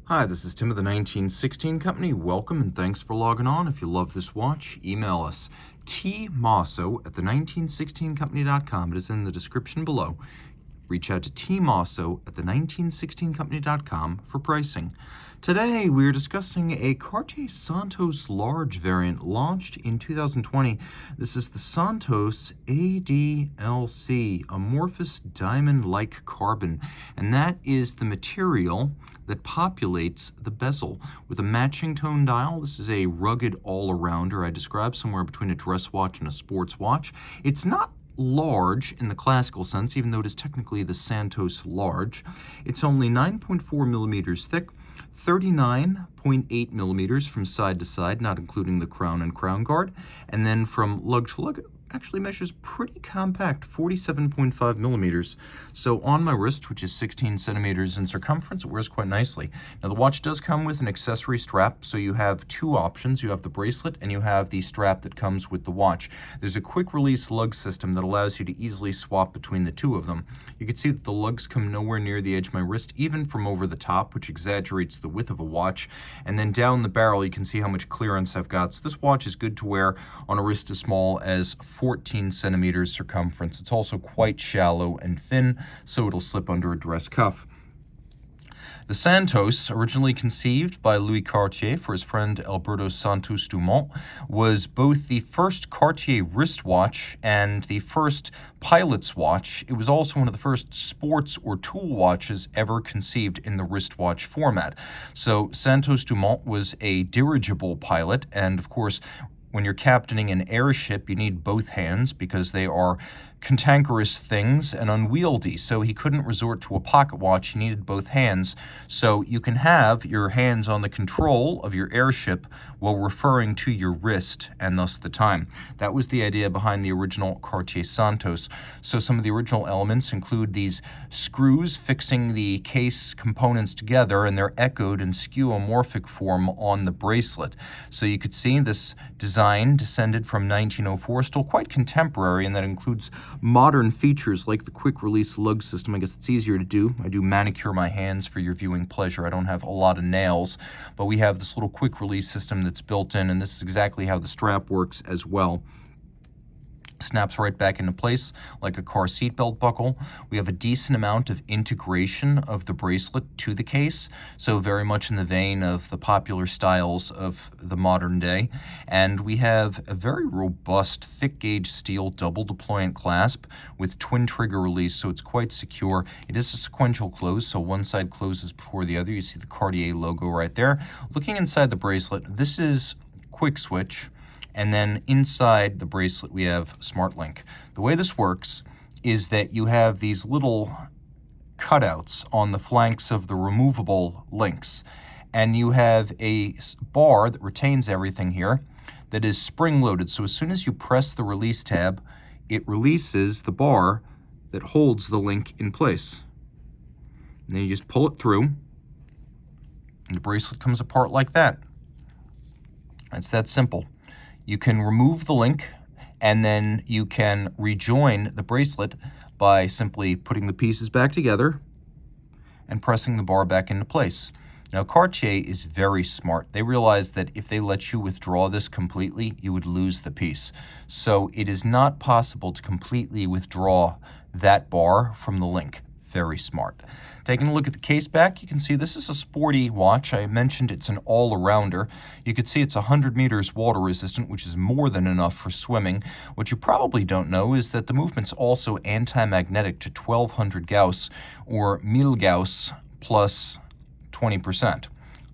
Hi, this is Tim of the 1916 Company. Welcome and thanks for logging on. If you love this watch, email us tmosso@the1916company.com. It is in the description below. Reach out to tmosso@the1916company.com for pricing. Today, we're discussing a Cartier Santos large variant launched in 2020. This is the Santos ADLC, amorphous diamond-like carbon, and that is the material that populates the bezel with a matching tone dial. This is a rugged all-arounder I described, somewhere between a dress watch and a sports watch. It's not large in the classical sense, even though it is technically the Santos large. It's only 9.4 millimeters thick, 39.8 millimeters from side to side, not including the crown and crown guard, and then from lug to lug, actually measures pretty compact, 47.5 millimeters. So on my wrist, which is 16 centimeters in circumference, it wears quite nicely. Now the watch does come with an accessory strap, so you have two options. You have the bracelet and you have the strap that comes with the watch. There's a quick release lug system that allows you to easily swap between the two of them. You can see that the lugs come nowhere near the edge of my wrist, even from over the top, which exaggerates the width of a watch. And then down the barrel, you can see how much clearance I've got. So this watch is good to wear on a wrist as small as 14 centimeters circumference. It's also quite shallow and thin, so it'll slip under a dress cuff. The Santos, originally conceived by Louis Cartier for his friend Alberto Santos Dumont, was both the first Cartier wristwatch and the first pilot's watch. It was also one of the first sports or tool watches ever conceived in the wristwatch format. So Santos Dumont was a dirigible pilot, and of course, when you're captaining an airship, you need both hands because they are cantankerous things and unwieldy. So he couldn't resort to a pocket watch. He needed both hands. So you can have your hands on the control of your airship while referring to your wrist and thus the time. That was the idea behind the original Cartier Santos. So some of the original elements include these screws fixing the case components together, and they're echoed in skeuomorphic form on the bracelet. So you could see this design descended from 1904, still quite contemporary, and that includes modern features like the quick release lug system. I guess it's easier to do. I do manicure my hands for your viewing pleasure. I don't have a lot of nails, but we have this little quick release system that's built in, and this is exactly how the strap works as well. Snaps right back into place like a car seatbelt buckle. We have a decent amount of integration of the bracelet to the case, so very much in the vein of the popular styles of the modern day. And we have a very robust, thick gauge steel double deployant clasp with twin trigger release, so it's quite secure. It is a sequential close, so one side closes before the other. You see the Cartier logo right there. Looking inside the bracelet, this is QuickSwitch. And then inside the bracelet, we have SmartLink. The way this works is that you have these little cutouts on the flanks of the removable links. And you have a bar that retains everything here that is spring-loaded. So as soon as you press the release tab, it releases the bar that holds the link in place. And then you just pull it through, and the bracelet comes apart like that. It's that simple. You can remove the link, and then you can rejoin the bracelet by simply putting the pieces back together and pressing the bar back into place. Now, Cartier is very smart. They realize that if they let you withdraw this completely, you would lose the piece. So it is not possible to completely withdraw that bar from the link. Very smart. Taking a look at the case back, you can see this is a sporty watch. I mentioned it's an all-arounder. You can see it's 100 meters water resistant, which is more than enough for swimming. What you probably don't know is that the movement's also anti-magnetic to 1200 Gauss, or 1000 Gauss plus 20%.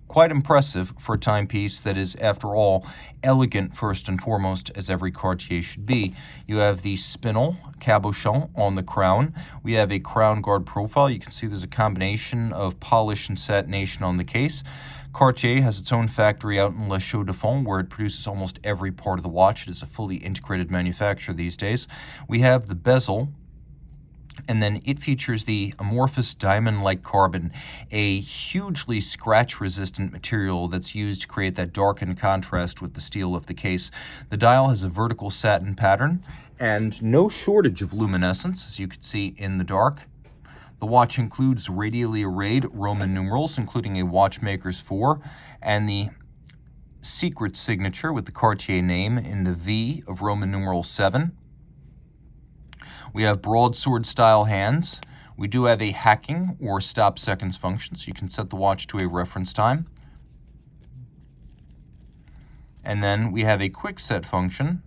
Quite impressive for a timepiece that is, after all, elegant first and foremost, as every Cartier should be. You have the spinel cabochon on the crown. We have a crown guard profile. You can see there's a combination of polish and satination on the case. Cartier has its own factory out in La Chaux-de-Fonds, where it produces almost every part of the watch. It is a fully integrated manufacturer these days. We have the bezel, and then it features the amorphous diamond-like carbon, a hugely scratch-resistant material that's used to create that darkened contrast with the steel of the case. The dial has a vertical satin pattern and no shortage of luminescence, as you can see in the dark. The watch includes radially arrayed Roman numerals, including a watchmaker's 4, and the secret signature with the Cartier name in the V of Roman numeral 7. We have broadsword style hands. We do have a hacking or stop seconds function, so you can set the watch to a reference time. And then we have a quick set function,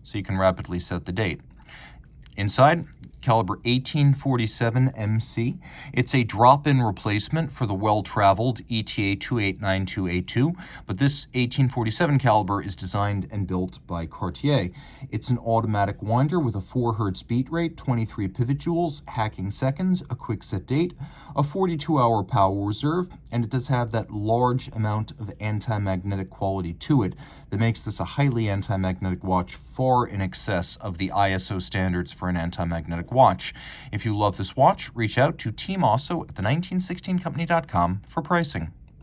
so you can rapidly set the date. Inside, caliber 1847 MC. It's a drop-in replacement for the well-traveled ETA 2892A2, but this 1847 caliber is designed and built by Cartier. It's an automatic winder with a 4 Hz beat rate, 23 pivot joules, hacking seconds, a quick set date, a 42-hour power reserve, and it does have that large amount of anti-magnetic quality to it that makes this a highly anti-magnetic watch, far in excess of the ISO standards for an anti-magnetic watch. If you love this watch, reach out to Team Mosso at the 1916company.com for pricing.